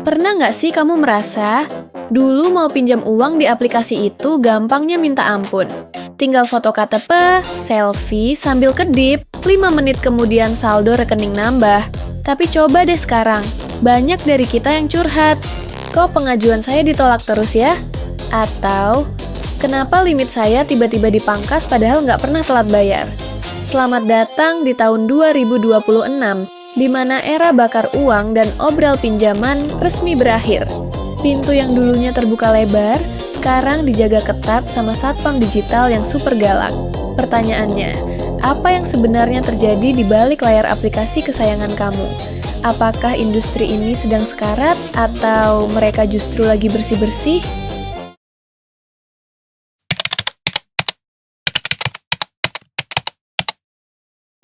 Pernah nggak sih kamu merasa, dulu mau pinjam uang di aplikasi itu gampangnya minta ampun. Tinggal foto KTP, selfie, sambil kedip, 5 menit kemudian saldo rekening nambah. Tapi coba deh sekarang, banyak dari kita yang curhat. Kok pengajuan saya ditolak terus ya? Atau, kenapa limit saya tiba-tiba dipangkas padahal nggak pernah telat bayar? Selamat datang di tahun 2026, di mana era bakar uang dan obral pinjaman resmi berakhir. Pintu yang dulunya terbuka lebar, sekarang dijaga ketat sama satpam digital yang super galak. Pertanyaannya, apa yang sebenarnya terjadi di balik layar aplikasi kesayangan kamu? Apakah industri ini sedang sekarat atau mereka justru lagi bersih-bersih?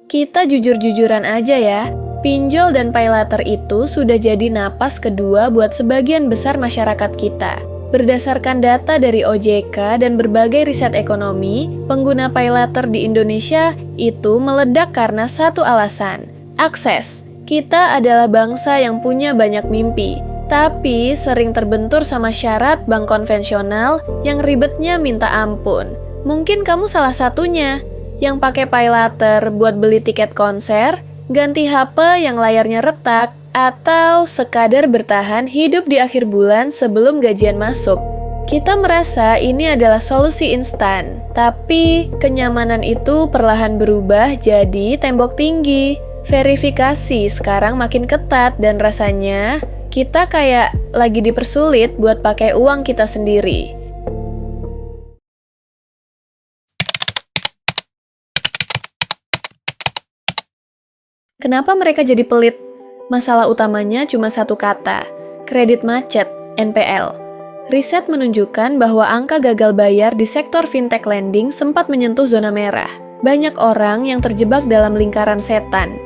Kita jujur-jujuran aja ya. Pinjol dan paylater itu sudah jadi napas kedua buat sebagian besar masyarakat kita. Berdasarkan data dari OJK dan berbagai riset ekonomi, pengguna paylater di Indonesia itu meledak karena satu alasan, akses. Kita adalah bangsa yang punya banyak mimpi, tapi sering terbentur sama syarat bank konvensional yang ribetnya minta ampun. Mungkin kamu salah satunya, yang pakai paylater buat beli tiket konser, ganti HP yang layarnya retak, atau sekadar bertahan hidup di akhir bulan sebelum gajian masuk. Kita merasa ini adalah solusi instan, tapi kenyamanan itu perlahan berubah jadi tembok tinggi. Verifikasi sekarang makin ketat dan rasanya kita kayak lagi dipersulit buat pakai uang kita sendiri. Kenapa mereka jadi pelit? Masalah utamanya cuma satu kata, kredit macet, NPL. Riset menunjukkan bahwa angka gagal bayar di sektor fintech lending sempat menyentuh zona merah. Banyak orang yang terjebak dalam lingkaran setan.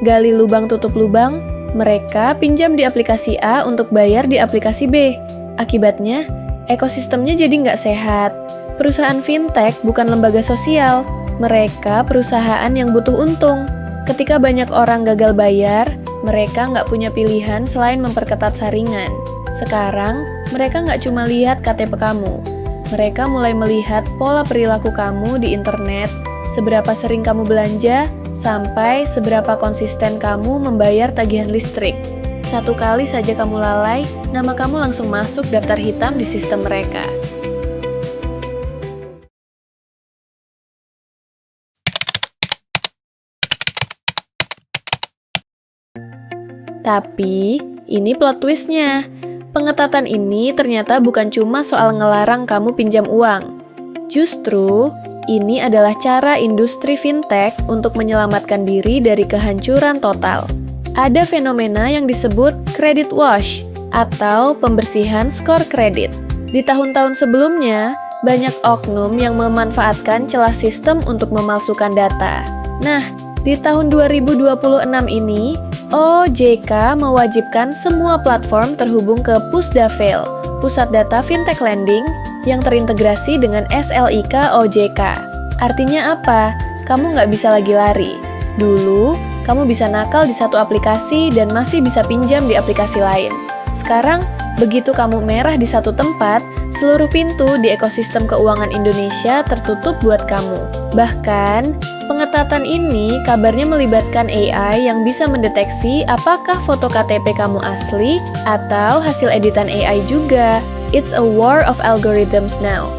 Gali lubang tutup lubang, mereka pinjam di aplikasi A untuk bayar di aplikasi B. Akibatnya, ekosistemnya jadi nggak sehat. Perusahaan fintech bukan lembaga sosial, mereka perusahaan yang butuh untung. Ketika banyak orang gagal bayar, mereka nggak punya pilihan selain memperketat saringan. Sekarang, mereka nggak cuma lihat KTP kamu. Mereka mulai melihat pola perilaku kamu di internet, seberapa sering kamu belanja, sampai seberapa konsisten kamu membayar tagihan listrik. Satu kali saja kamu lalai, nama kamu langsung masuk daftar hitam di sistem mereka. Tapi, ini plot twistnya. Pengetatan ini ternyata bukan cuma soal ngelarang kamu pinjam uang. Justru, ini adalah cara industri fintech untuk menyelamatkan diri dari kehancuran total. Ada fenomena yang disebut credit wash, atau pembersihan skor kredit. Di tahun-tahun sebelumnya, banyak oknum yang memanfaatkan celah sistem untuk memalsukan data. Nah, di tahun 2026 ini, OJK mewajibkan semua platform terhubung ke Pusdafel, Pusat Data Fintech Lending, yang terintegrasi dengan SLIK OJK. Artinya apa? Kamu nggak bisa lagi lari. Dulu, kamu bisa nakal di satu aplikasi dan masih bisa pinjam di aplikasi lain. Sekarang, begitu kamu merah di satu tempat, seluruh pintu di ekosistem keuangan Indonesia tertutup buat kamu. Bahkan, pengetatan ini kabarnya melibatkan AI yang bisa mendeteksi apakah foto KTP kamu asli atau hasil editan AI juga. It's a war of algorithms now.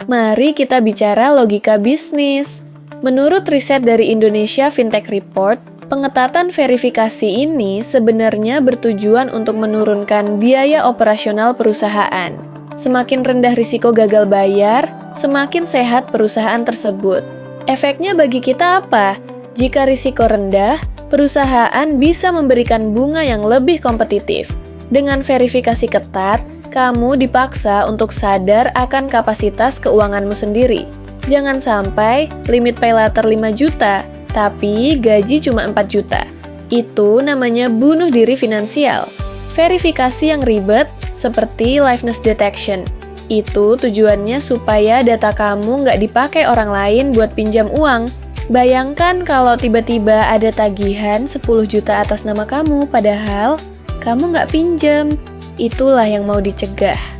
Mari kita bicara logika bisnis. Menurut riset dari Indonesia Fintech Report, pengetatan verifikasi ini sebenarnya bertujuan untuk menurunkan biaya operasional perusahaan. Semakin rendah risiko gagal bayar, semakin sehat perusahaan tersebut. Efeknya bagi kita apa? Jika risiko rendah, perusahaan bisa memberikan bunga yang lebih kompetitif. Dengan verifikasi ketat, kamu dipaksa untuk sadar akan kapasitas keuanganmu sendiri. Jangan sampai limit paylater 5 juta, tapi gaji cuma 4 juta. Itu namanya bunuh diri finansial. Verifikasi yang ribet seperti liveness detection, Itu tujuannya supaya data kamu nggak dipakai orang lain buat pinjam uang. Bayangkan kalau tiba-tiba ada tagihan 10 juta atas nama kamu, padahal kamu nggak pinjam. Itulah yang mau dicegah.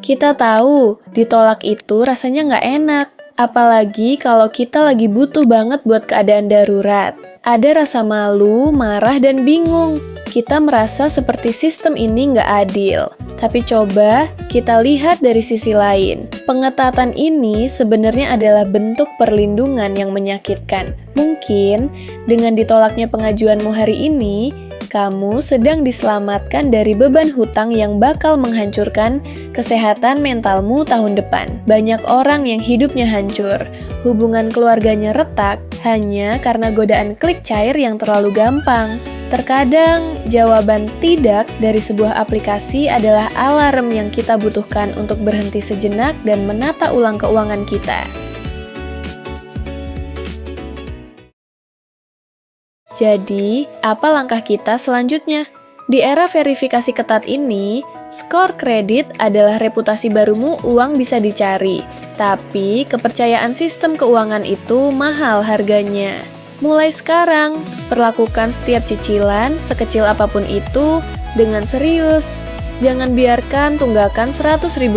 Kita tahu, ditolak itu rasanya nggak enak. Apalagi kalau kita lagi butuh banget buat keadaan darurat. Ada rasa malu, marah, dan bingung. Kita merasa seperti sistem ini nggak adil. Tapi coba kita lihat dari sisi lain. Pengetatan ini sebenarnya adalah bentuk perlindungan yang menyakitkan. Mungkin dengan ditolaknya pengajuanmu hari ini, kamu sedang diselamatkan dari beban hutang yang bakal menghancurkan kesehatan mentalmu tahun depan. Banyak orang yang hidupnya hancur, hubungan keluarganya retak, hanya karena godaan klik cair yang terlalu gampang. Terkadang, jawaban tidak dari sebuah aplikasi adalah alarm yang kita butuhkan untuk berhenti sejenak dan menata ulang keuangan kita. Jadi, apa langkah kita selanjutnya? Di era verifikasi ketat ini, skor kredit adalah reputasi barumu. Uang bisa dicari, tapi kepercayaan sistem keuangan itu mahal harganya. Mulai sekarang, perlakukan setiap cicilan, sekecil apapun itu, dengan serius. Jangan biarkan tunggakan Rp100.000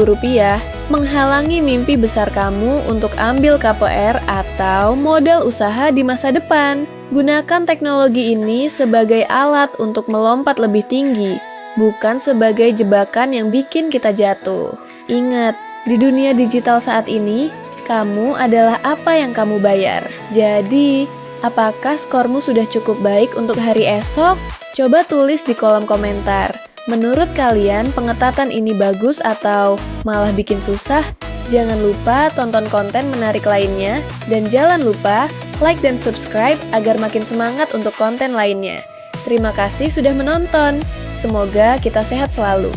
menghalangi mimpi besar kamu untuk ambil KPR atau modal usaha di masa depan. Gunakan teknologi ini sebagai alat untuk melompat lebih tinggi, bukan sebagai jebakan yang bikin kita jatuh. Ingat, di dunia digital saat ini, kamu adalah apa yang kamu bayar. Jadi, apakah skormu sudah cukup baik untuk hari esok? Coba tulis di kolom komentar. Menurut kalian, pengetatan ini bagus atau malah bikin susah? Jangan lupa tonton konten menarik lainnya, dan jangan lupa like dan subscribe agar makin semangat untuk konten lainnya. Terima kasih sudah menonton. Semoga kita sehat selalu.